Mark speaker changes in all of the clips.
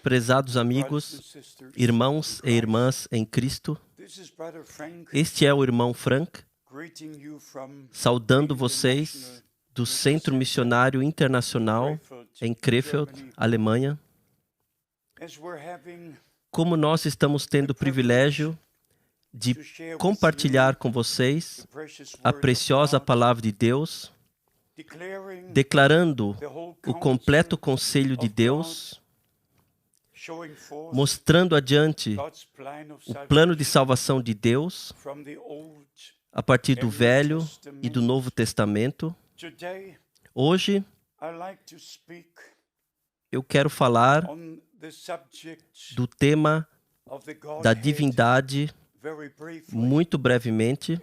Speaker 1: Prezados amigos, irmãos e irmãs em Cristo, este é o irmão Frank, saudando vocês do Centro Missionário Internacional em Krefeld, Alemanha. Como nós estamos tendo o privilégio de compartilhar com vocês a preciosa Palavra de Deus, declarando o completo conselho de Deus, mostrando adiante o plano de salvação de Deus a partir do Velho e do Novo Testamento. Hoje, eu quero falar do tema da divindade muito brevemente,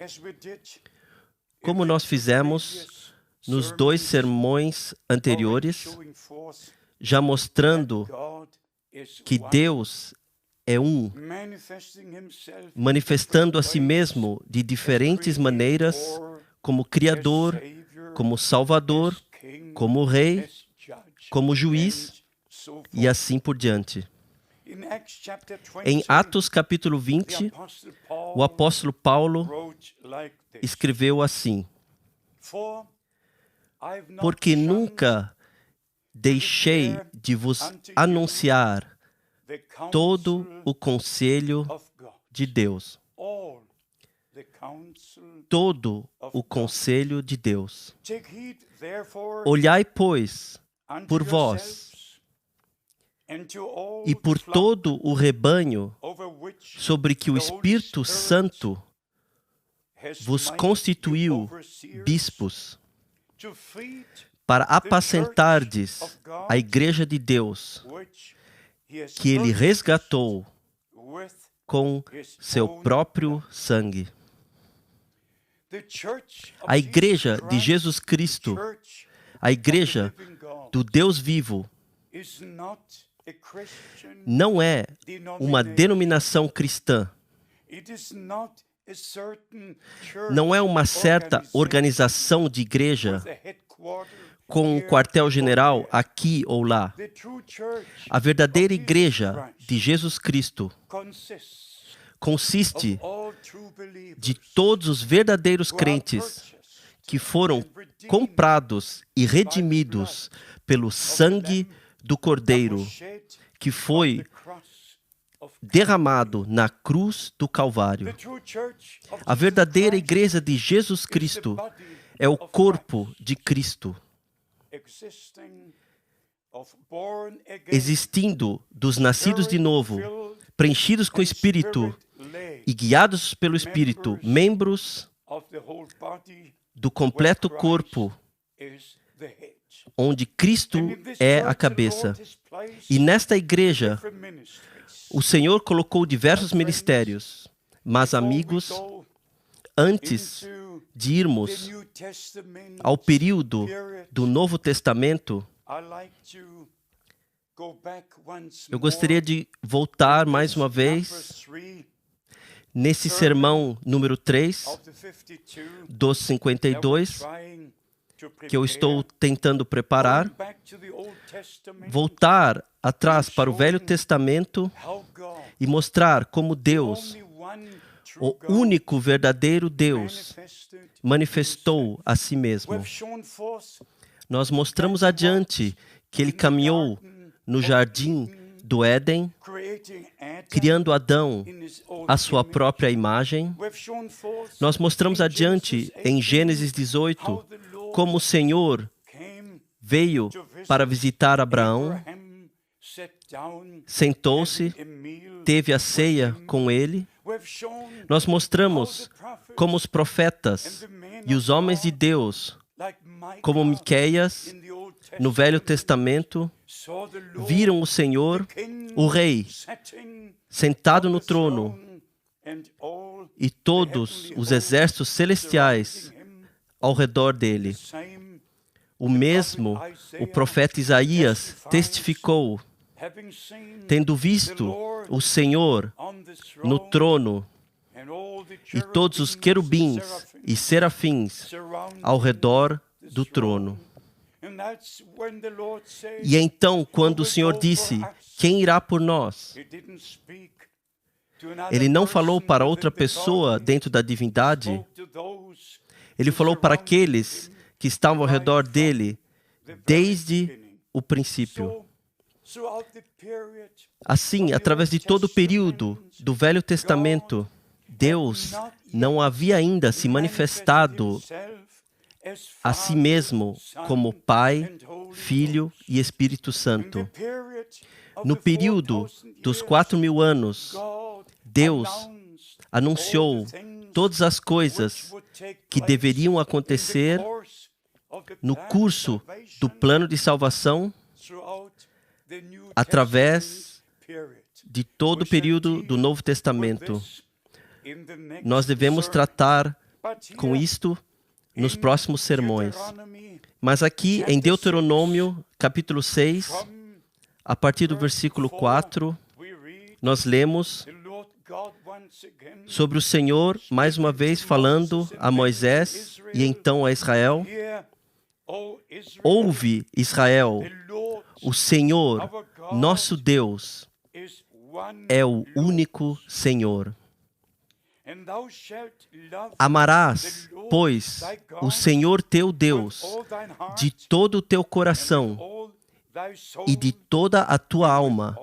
Speaker 1: como nós fizemos nos 2 sermões anteriores, já mostrando que Deus é um, manifestando a si mesmo de diferentes maneiras, como Criador, como Salvador, como Rei, como Juiz e assim por diante. Em Atos capítulo 20, o apóstolo Paulo escreveu assim: porque nunca deixei de vos anunciar todo o conselho de Deus. Todo o conselho de Deus. Olhai, pois, por vós e por todo o rebanho sobre que o Espírito Santo vos constituiu bispos, para apacentardes a igreja de Deus, que Ele resgatou com seu próprio sangue. A igreja de Jesus Cristo, a igreja do Deus vivo, não é uma denominação cristã, não é uma certa organização de igreja com um quartel-general aqui ou lá. A verdadeira igreja de Jesus Cristo consiste de todos os verdadeiros crentes que foram comprados e redimidos pelo sangue do Cordeiro, que foi derramado na cruz do Calvário. A verdadeira igreja de Jesus Cristo é o corpo de Cristo, existindo dos nascidos de novo, preenchidos com o Espírito e guiados pelo Espírito, membros do completo corpo, onde Cristo é a cabeça. E nesta igreja, o Senhor colocou diversos ministérios, mas, amigos, antes de irmos ao período do Novo Testamento, eu gostaria de voltar mais uma vez nesse sermão número 3 dos 52, que eu estou tentando preparar, voltar atrás para o Velho Testamento e mostrar como Deus, o único verdadeiro Deus, manifestou a si mesmo. Nós mostramos adiante que Ele caminhou no jardim do Éden, criando Adão à sua própria imagem. Nós mostramos adiante em Gênesis 18 como o Senhor veio para visitar Abraão, sentou-se, teve a ceia com ele. Nós mostramos como os profetas e os homens de Deus, como Miqueias, no Velho Testamento, viram o Senhor, o Rei, sentado no trono, e todos os exércitos celestiais ao redor dele. O mesmo, o profeta Isaías testificou, tendo visto o Senhor no trono e todos os querubins e serafins ao redor do trono. E então, quando o Senhor disse, quem irá por nós? Ele não falou para outra pessoa dentro da divindade. Ele falou para aqueles que estavam ao redor dele desde o princípio. Assim, através de todo o período do Velho Testamento, Deus não havia ainda se manifestado a si mesmo como Pai, Filho e Espírito Santo. No período dos 4.000 anos, Deus anunciou todas as coisas que deveriam acontecer no curso do plano de salvação através de todo o período do Novo Testamento. Nós devemos tratar com isto nos próximos sermões. Mas aqui em Deuteronômio, capítulo 6, a partir do versículo 4, nós lemos sobre o Senhor, mais uma vez, falando a Moisés e então a Israel. Ouve, Israel, o Senhor, nosso Deus, é o único Senhor. Amarás, pois, o Senhor teu Deus de todo o teu coração e de toda a tua alma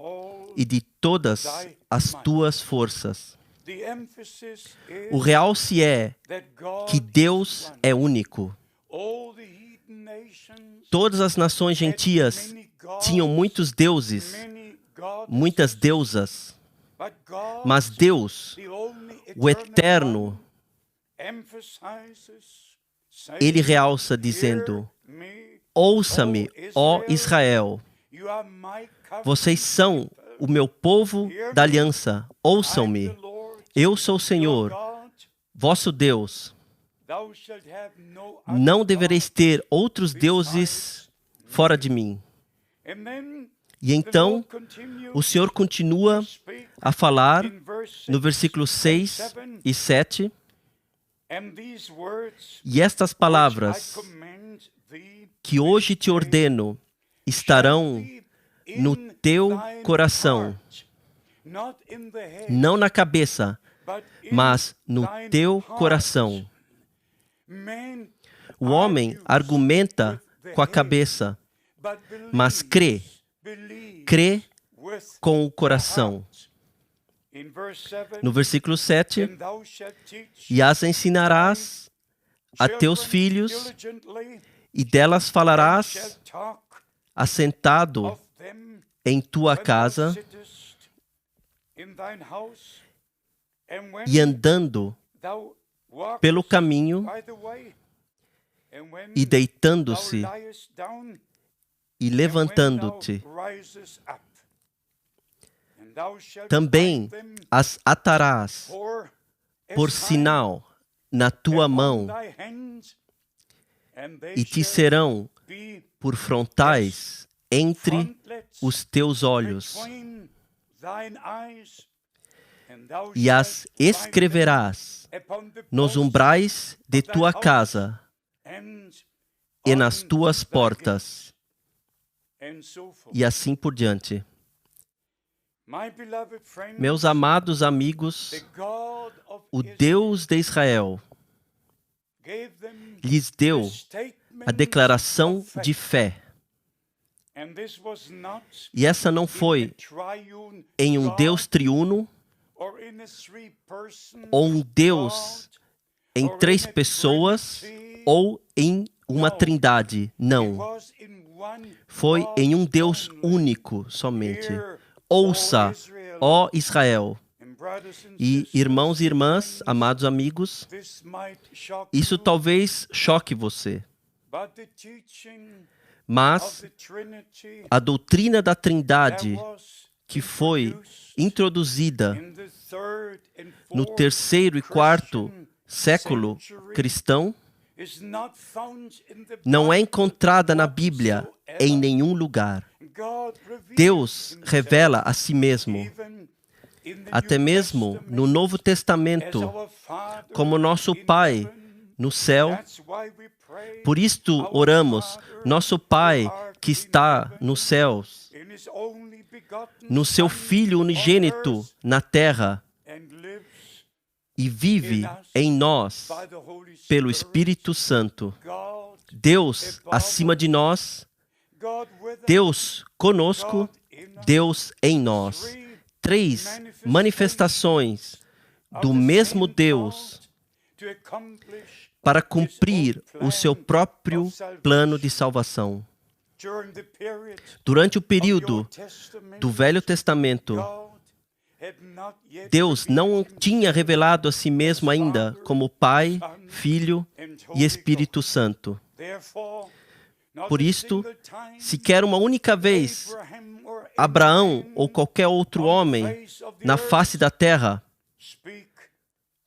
Speaker 1: e de todas as tuas forças. O realce é que Deus é único. Todas as nações gentias tinham muitos deuses, muitas deusas, mas Deus, o Eterno, Ele realça dizendo: ouça-me, ó Israel, vocês são o meu povo da aliança, ouçam-me, eu sou o Senhor, vosso Deus. Não devereis ter outros deuses fora de mim. E então, o Senhor continua a falar no versículo 6 e 7. E estas palavras que hoje te ordeno estarão no teu coração, não na cabeça, mas no teu coração. O homem argumenta com a cabeça, mas crê com o coração. No versículo 7, e as ensinarás a teus filhos, e delas falarás assentado em tua casa e andando pelo caminho e deitando-se e levantando-te. Também as atarás por sinal na tua mão e te serão por frontais entre os teus olhos. E as escreverás nos umbrais de tua casa e nas tuas portas. E assim por diante. Meus amados amigos, o Deus de Israel lhes deu a declaração de fé. E essa não foi em um Deus triuno, ou um Deus em 3 pessoas, ou em uma trindade. Não. Foi em um Deus único somente. Ouça, ó Israel. E irmãos e irmãs, amados amigos, isso talvez choque você. Mas a doutrina da Trindade que foi introduzida no 3º e 4º século cristão não é encontrada na Bíblia em nenhum lugar. Deus revela a si mesmo, até mesmo no Novo Testamento, como nosso Pai no céu. Por isto oramos, nosso Pai que está nos céus, no seu Filho unigênito na terra, e vive em nós pelo Espírito Santo. Deus acima de nós, Deus conosco, Deus em nós. 3 manifestações do mesmo Deus para cumprir o seu próprio plano de salvação. Durante o período do Velho Testamento, Deus não tinha revelado a si mesmo ainda como Pai, Filho e Espírito Santo. Por isto, sequer uma única vez, Abraão ou qualquer outro homem na face da terra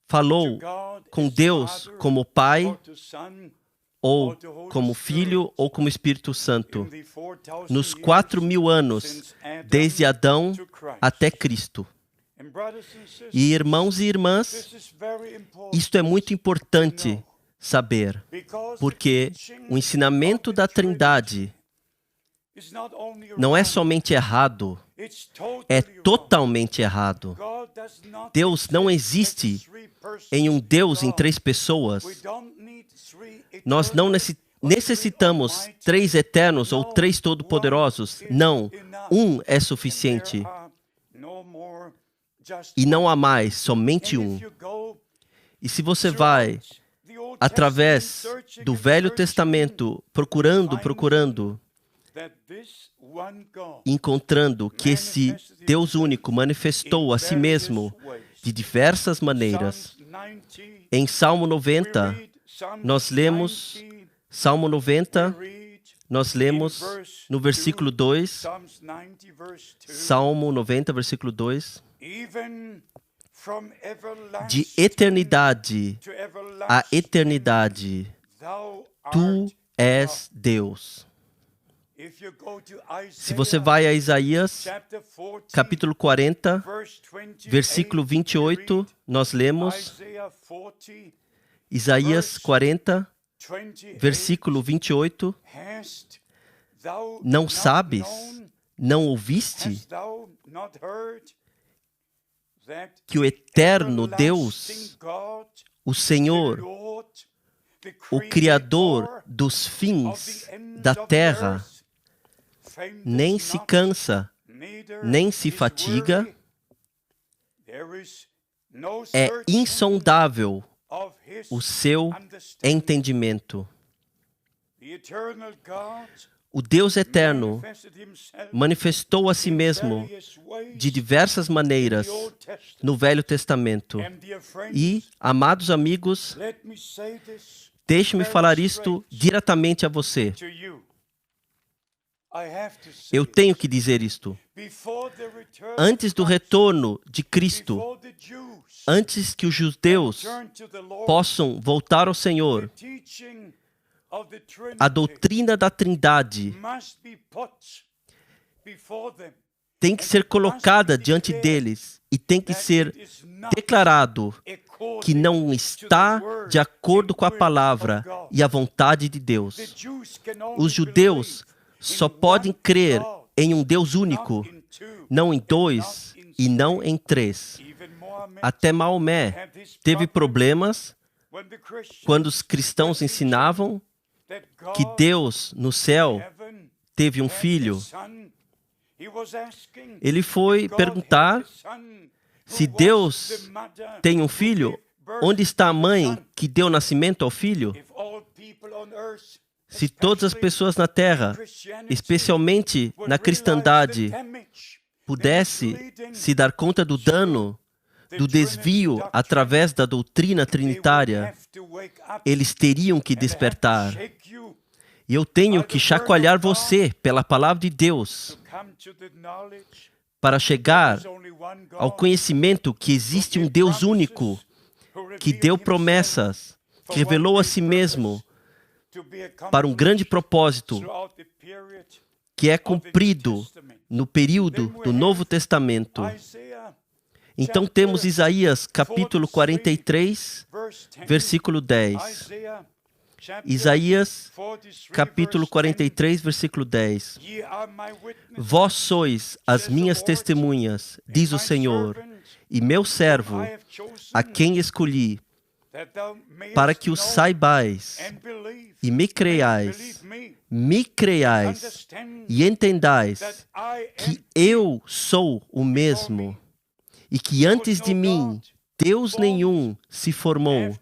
Speaker 1: falou com Deus como Pai, ou como Filho, ou como Espírito Santo, nos 4.000 anos, desde Adão até Cristo. E irmãos e irmãs, isto é muito importante saber, porque o ensinamento da Trindade não é somente errado, é totalmente errado. Deus não existe em um Deus em 3 pessoas. Nós não necessitamos 3 eternos ou 3 todo-poderosos. Não, um é suficiente. E não há mais, somente um. E se você vai através do Velho Testamento, procurando, encontrando que esse Deus único manifestou a si mesmo de diversas maneiras. Em Salmo 90, nós lemos, Salmo 90, nós lemos no versículo 2, Salmo 90, versículo 2, de eternidade a eternidade, Tu és Deus. Se você vai a Isaías, capítulo 40, versículo 28, nós lemos, Isaías 40, versículo 28, não sabes, não ouviste, que o eterno Deus, o Senhor, o Criador dos fins da terra, nem se cansa, nem se fatiga, é insondável o seu entendimento. O Deus eterno manifestou a si mesmo de diversas maneiras no Velho Testamento. E, amados amigos, deixe-me falar isto diretamente a você. Eu tenho que dizer isto. Antes do retorno de Cristo, antes que os judeus possam voltar ao Senhor, a doutrina da Trindade tem que ser colocada diante deles e tem que ser declarado que não está de acordo com a palavra e a vontade de Deus. Os judeus só podem crer em um Deus único, não em 2 e não em 3. Até Maomé teve problemas quando os cristãos ensinavam que Deus no céu teve um filho. Ele foi perguntar: se Deus tem um filho, onde está a mãe que deu nascimento ao filho? Se todas as pessoas na terra, especialmente na cristandade, pudessem se dar conta do dano, do desvio através da doutrina trinitária, eles teriam que despertar. E eu tenho que chacoalhar você pela palavra de Deus para chegar ao conhecimento que existe um Deus único, que deu promessas, que revelou a si mesmo para um grande propósito, que é cumprido no período do Novo Testamento. Então temos Isaías capítulo 43, versículo 10. Isaías, capítulo 43, versículo 10. Vós sois as minhas testemunhas, diz o Senhor, e meu servo, a quem escolhi, para que o saibais e me creiais e entendais que eu sou o mesmo e que antes de mim Deus nenhum se formou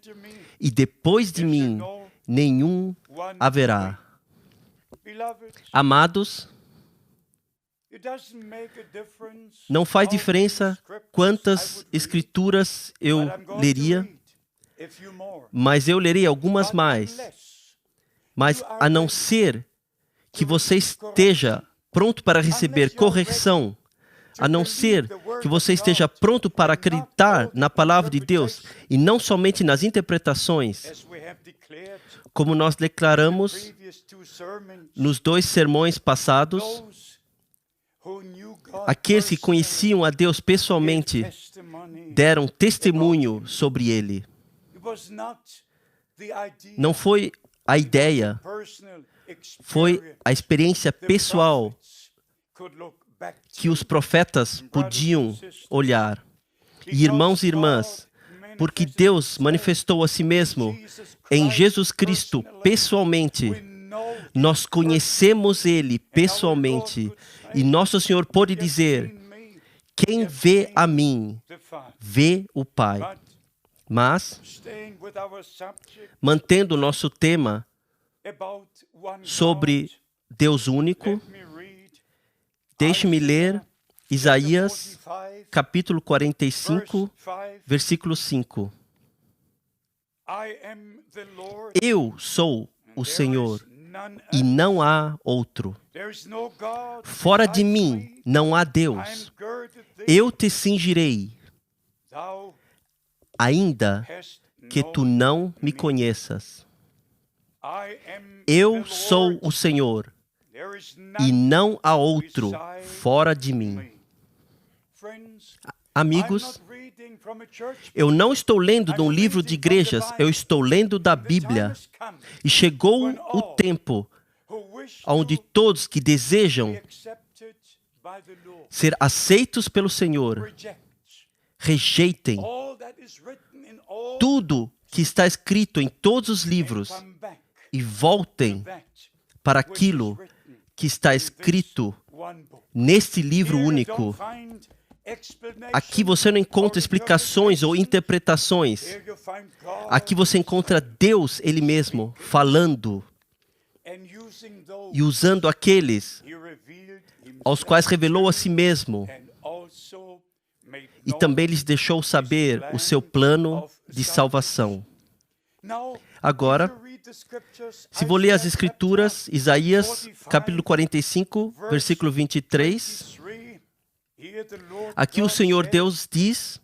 Speaker 1: e depois de mim nenhum haverá. Amados, não faz diferença quantas escrituras eu leria, mas eu lerei algumas mais. Mas a não ser que você esteja pronto para receber correção, a não ser que você esteja pronto para acreditar na palavra de Deus e não somente nas interpretações, como nós declaramos nos 2 sermões passados, aqueles que conheciam a Deus pessoalmente deram testemunho sobre Ele. Não foi a ideia, foi a experiência pessoal que os profetas podiam olhar. E irmãos e irmãs, porque Deus manifestou a si mesmo em Jesus Cristo pessoalmente, nós conhecemos Ele pessoalmente. E nosso Senhor pode dizer, quem vê a mim, vê o Pai. Mas, mantendo o nosso tema sobre Deus único, deixe-me ler Isaías, capítulo 45, versículo 5. Eu sou o Senhor, e não há outro. Fora de mim não há Deus. Eu te cingirei, ainda que tu não me conheças. Eu sou o Senhor, e não há outro fora de mim. Amigos, eu não estou lendo de um livro de igrejas, eu estou lendo da Bíblia. E chegou o tempo onde todos que desejam ser aceitos pelo Senhor rejeitem tudo que está escrito em todos os livros e voltem para aquilo que está escrito neste livro único. Aqui você não encontra explicações ou interpretações. Aqui você encontra Deus, Ele mesmo, falando e usando aqueles aos quais revelou a si mesmo. E também lhes deixou saber o seu plano de salvação. Agora, se vou ler as Escrituras, Isaías, capítulo 45, versículo 23. Aqui o Senhor Deus diz,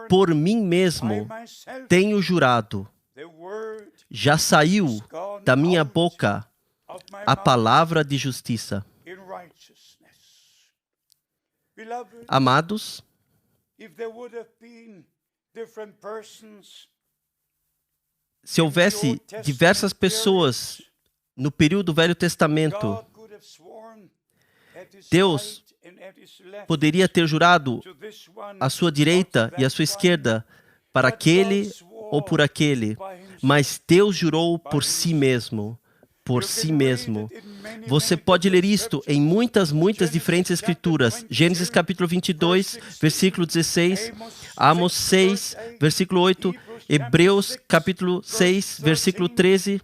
Speaker 1: por mim mesmo tenho jurado, já saiu da minha boca a palavra de justiça. Amados, se houvesse diversas pessoas no período do Velho Testamento, Deus poderia ter jurado à sua direita e à sua esquerda para aquele ou por aquele, mas Deus jurou por si mesmo. Por si mesmo. Você pode ler isto em muitas diferentes escrituras. Gênesis capítulo 22, versículo 16, Amós 6, versículo 8, Hebreus capítulo 6, versículo 13,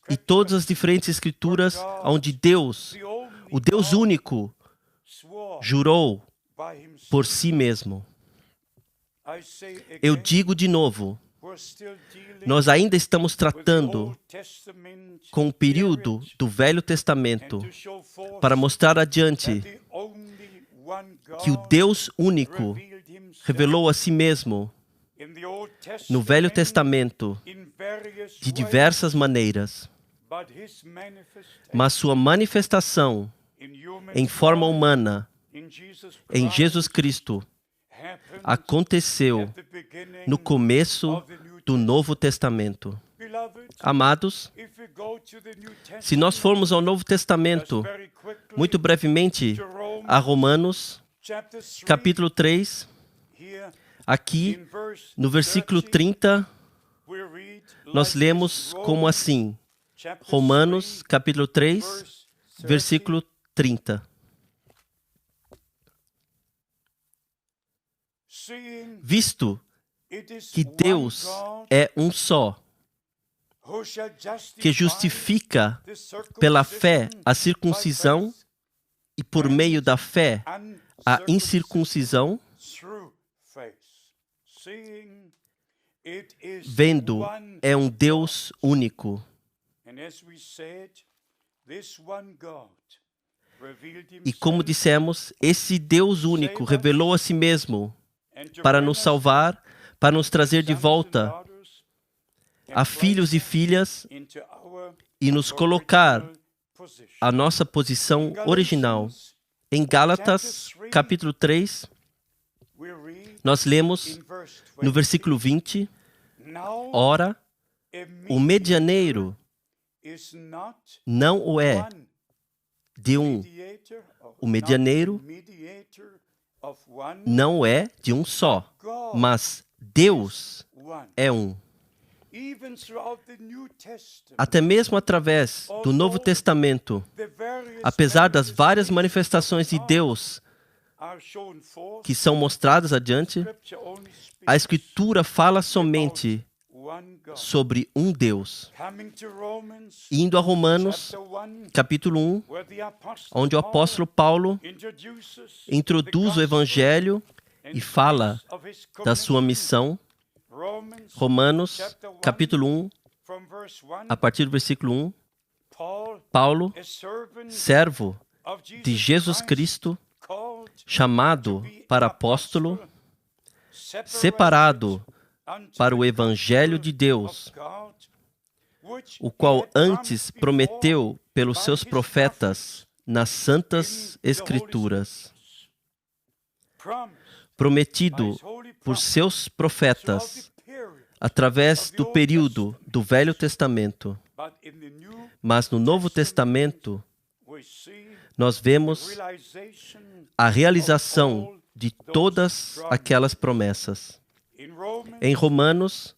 Speaker 1: e todas as diferentes escrituras onde Deus, o Deus único, jurou por si mesmo. Eu digo de novo, nós ainda estamos tratando com o período do Velho Testamento para mostrar adiante que o Deus único revelou a si mesmo no Velho Testamento de diversas maneiras, mas sua manifestação em forma humana em Jesus Cristo aconteceu no começo do Novo Testamento. Amados, se nós formos ao Novo Testamento, muito brevemente, a Romanos, capítulo 3, aqui, no versículo 30, nós lemos como assim, Romanos, capítulo 3, versículo 30. Visto que Deus é um só, que justifica pela fé a circuncisão e por meio da fé a incircuncisão, vendo é um Deus único. E como dissemos, esse Deus único revelou a si mesmo para nos salvar, para nos trazer de volta a filhos e filhas e nos colocar a nossa posição original. Em Gálatas, capítulo 3, nós lemos no versículo 20, ora, o medianeiro não o é de um. O medianeiro não é de um só, mas Deus é um. Até mesmo através do Novo Testamento, apesar das várias manifestações de Deus que são mostradas adiante, a Escritura fala somente sobre um Deus. Indo a Romanos, capítulo 1, onde o apóstolo Paulo introduz o Evangelho e fala da sua missão. Romanos, capítulo 1, a partir do versículo 1, Paulo, servo de Jesus Cristo, chamado para apóstolo, separado para o Evangelho de Deus, o qual antes prometeu pelos seus profetas nas Santas Escrituras. Prometido por seus profetas através do período do Velho Testamento. Mas no Novo Testamento, nós vemos a realização de todas aquelas promessas. Em Romanos,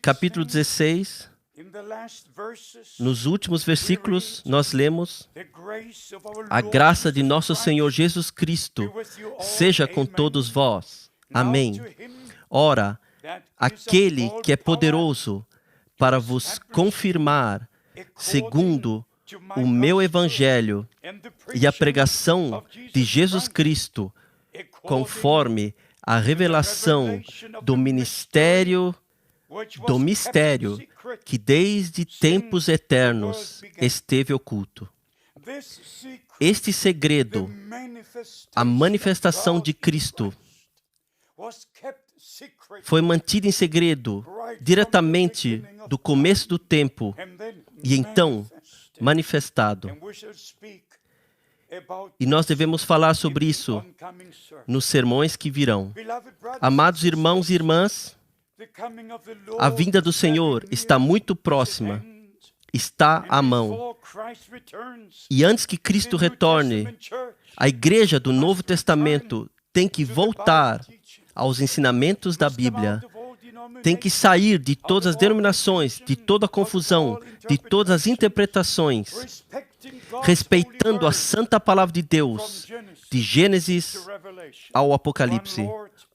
Speaker 1: capítulo 16, nos últimos versículos, nós lemos: a graça de nosso Senhor Jesus Cristo seja com todos vós. Amém. Ora, aquele que é poderoso para vos confirmar, segundo o meu Evangelho e a pregação de Jesus Cristo, conforme a revelação do mistério que desde tempos eternos esteve oculto. Este segredo, a manifestação de Cristo, foi mantido em segredo diretamente do começo do tempo e então manifestado. E nós devemos falar sobre isso nos sermões que virão. Amados irmãos e irmãs, a vinda do Senhor está muito próxima, está à mão. E antes que Cristo retorne, a igreja do Novo Testamento tem que voltar aos ensinamentos da Bíblia. Tem que sair de todas as denominações, de toda a confusão, de todas as interpretações, respeitando a santa palavra de Deus, de Gênesis ao Apocalipse.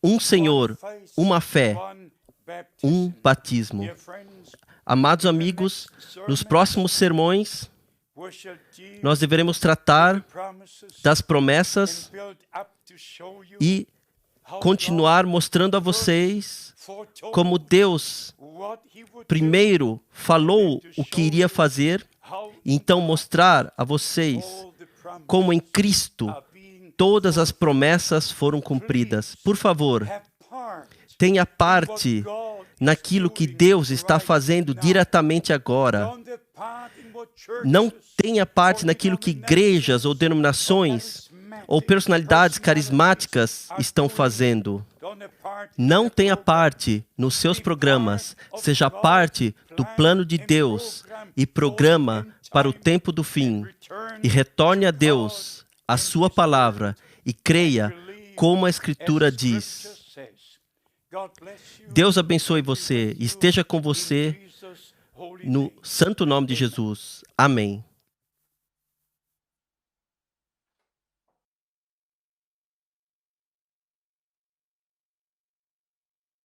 Speaker 1: Um Senhor, uma fé, um batismo. Amados amigos, nos próximos sermões, nós deveremos tratar das promessas e continuar mostrando a vocês como Deus primeiro falou o que iria fazer, e então mostrar a vocês como em Cristo todas as promessas foram cumpridas. Por favor, tenha parte naquilo que Deus está fazendo diretamente agora. Não tenha parte naquilo que igrejas ou denominações ou personalidades carismáticas estão fazendo. Não tenha parte nos seus programas, seja parte do plano de Deus e programa para o tempo do fim. E retorne a Deus, a sua palavra, e creia como a Escritura diz. Deus abençoe você e esteja com você no santo nome de Jesus. Amém.